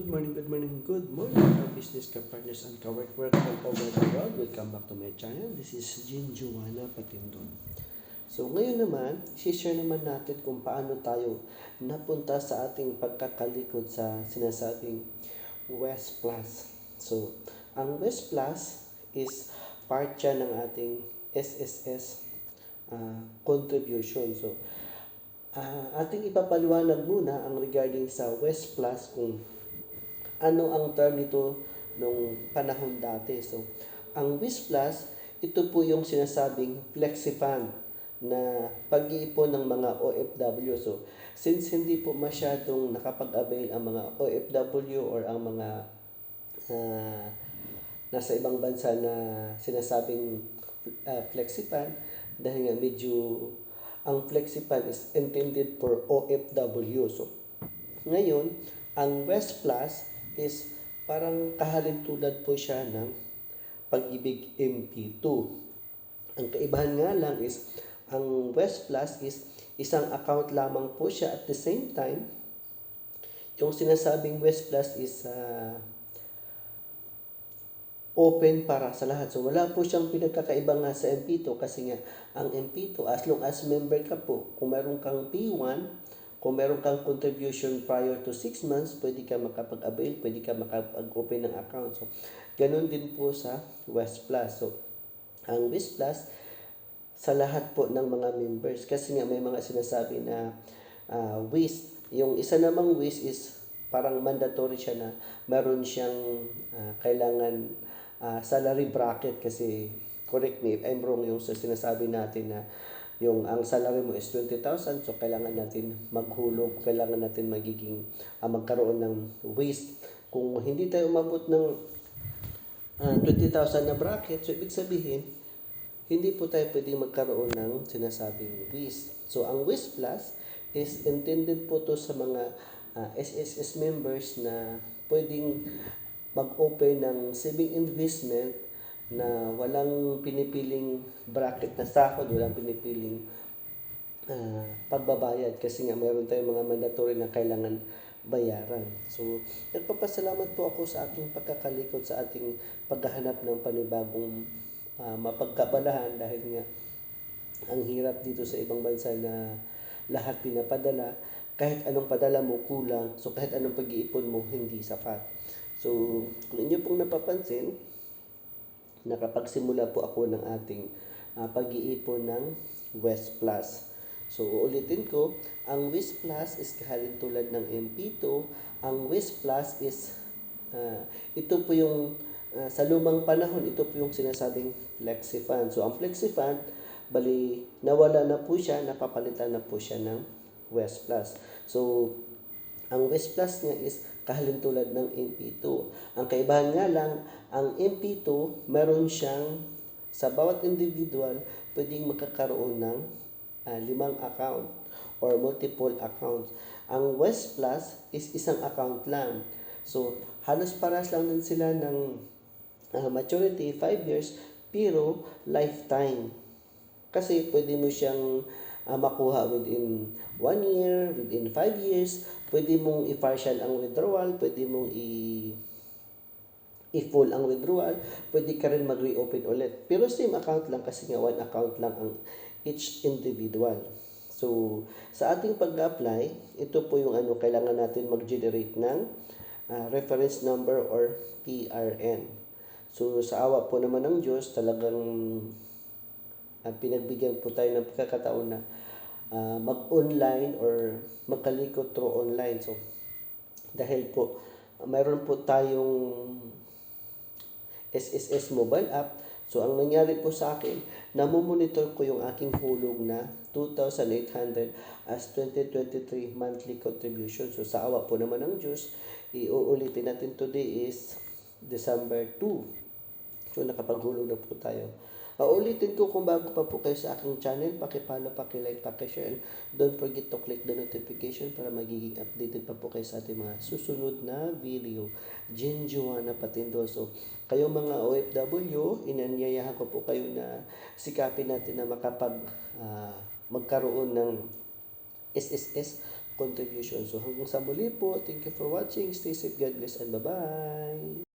good morning, our business ka-partners and ka-work all over the world. Welcome back to my channel. This is Jin Juana Patindon. So ngayon naman, share naman natin kung paano tayo napunta sa ating pagkakalikod sa sinasabing West Plus. So, ang West Plus is part siya ng ating SSS contribution. So, ating ipapaliwanag muna ang regarding sa West Plus kung ano ang term nito nung panahon dati. So, ang West Plus, ito po yung sinasabing flexi-fund na pag-iipon ng mga OFW. So, since hindi po masyadong nakapag-avail ang mga OFW or ang mga nasa ibang bansa na sinasabing flexi-fund, dahil nga medyo ang flexi-fund is intended for OFW. So, ngayon, ang West Plus is parang kahalintulad po siya ng Pag-ibig MP2. Ang kaibahan nga lang is, ang West Plus is isang account lamang po siya. At the same time, yung sinasabing West Plus is open para sa lahat. So, wala po siyang pinagkakaiba nga sa MP2 kasi nga, ang MP2, as long as member ka po, kung meron kang P1, kung meron kang contribution prior to 6 months, pwede ka makapag-avail, pwede ka makapag-open ng account. So, ganun din po sa West Plus. So, ang West Plus, sa lahat po ng mga members. Kasi nga may mga sinasabi na WIS. Yung isa namang WIS is parang mandatory siya na meron siyang kailangan salary bracket kasi correct me if I'm wrong yung sa sinasabi natin na yung ang salary mo is 20,000, so kailangan natin maghulog, kailangan natin magkaroon ng waste. Kung hindi tayo umabot ng 20,000 na bracket, so ibig sabihin, hindi po tayo pwedeng magkaroon ng sinasabing waste. So ang waste plus is intended po to sa mga SSS members na pwedeng mag-open ng saving investment na walang pinipiling bracket na sahod, walang pinipiling pagbabayad kasi nga mayroon tayong mga mandatory na kailangan bayaran. So, nagpapasalamat po ako sa aking pagkakalikod sa ating paghahanap ng panibagong mapagkabalahan dahil nga ang hirap dito sa ibang bansa na lahat pinapadala. Kahit anong padala mo, kulang. So, kahit anong pag-iipon mo, hindi sapat. So, kung inyo pong napapansin, nakapagsimula po ako ng ating pag-iipon ng West Plus. So, uulitin ko, ang West Plus is kahalintulad ng MP2. Ang West Plus is, ito po yung, sa lumang panahon, ito po yung sinasabing Flexi Fund. So, ang Flexi Fund, bali, nawala na po siya, napapalitan na po siya ng West Plus. So, ang West Plus niya is kahalintulad ng MP2. Ang kaibahan nga lang, ang MP2, meron siyang, sa bawat individual, pwedeng magkakaroon ng 5 account or multiple accounts. Ang West Plus is isang account lang. So, halos paras lang din sila ng maturity, 5 years, pero lifetime. Kasi pwede mo siyang makuha within 1 year, within 5 years, pwede mong i-partial ang withdrawal, pwede mong i-full ang withdrawal, pwede ka rin mag-reopen ulit. Pero same account lang kasi nga 1 account lang ang each individual. So, sa ating pag-apply, ito po yung kailangan natin mag-generate ng reference number or PRN. So, sa awa po naman ng Diyos, talagang pinagbigyan po tayo ng pagkakataon na mag-online or magkalikot through online. So, dahil po, mayroon po tayong SSS mobile app. So, ang nangyari po sa akin, namomonitor ko yung aking hulog na 2,800 as 2023 monthly contribution. So, sa awa po naman ng Diyos, iuulitin natin today is December 2. So, nakapaghulog na po tayo. Ulitin ko kung bago pa po kayo sa aking channel, paki-follow, paki-like, paki-share, and don't forget to click the notification para magiging updated pa po kayo sa ating mga susunod na video. Jin Juana Patindon. So, kayo mga OFW, inanyayahan ko po kayo na sikapin natin na magkaroon ng SSS contribution. So hanggang sa muli po, thank you for watching, stay safe, God bless, and bye-bye!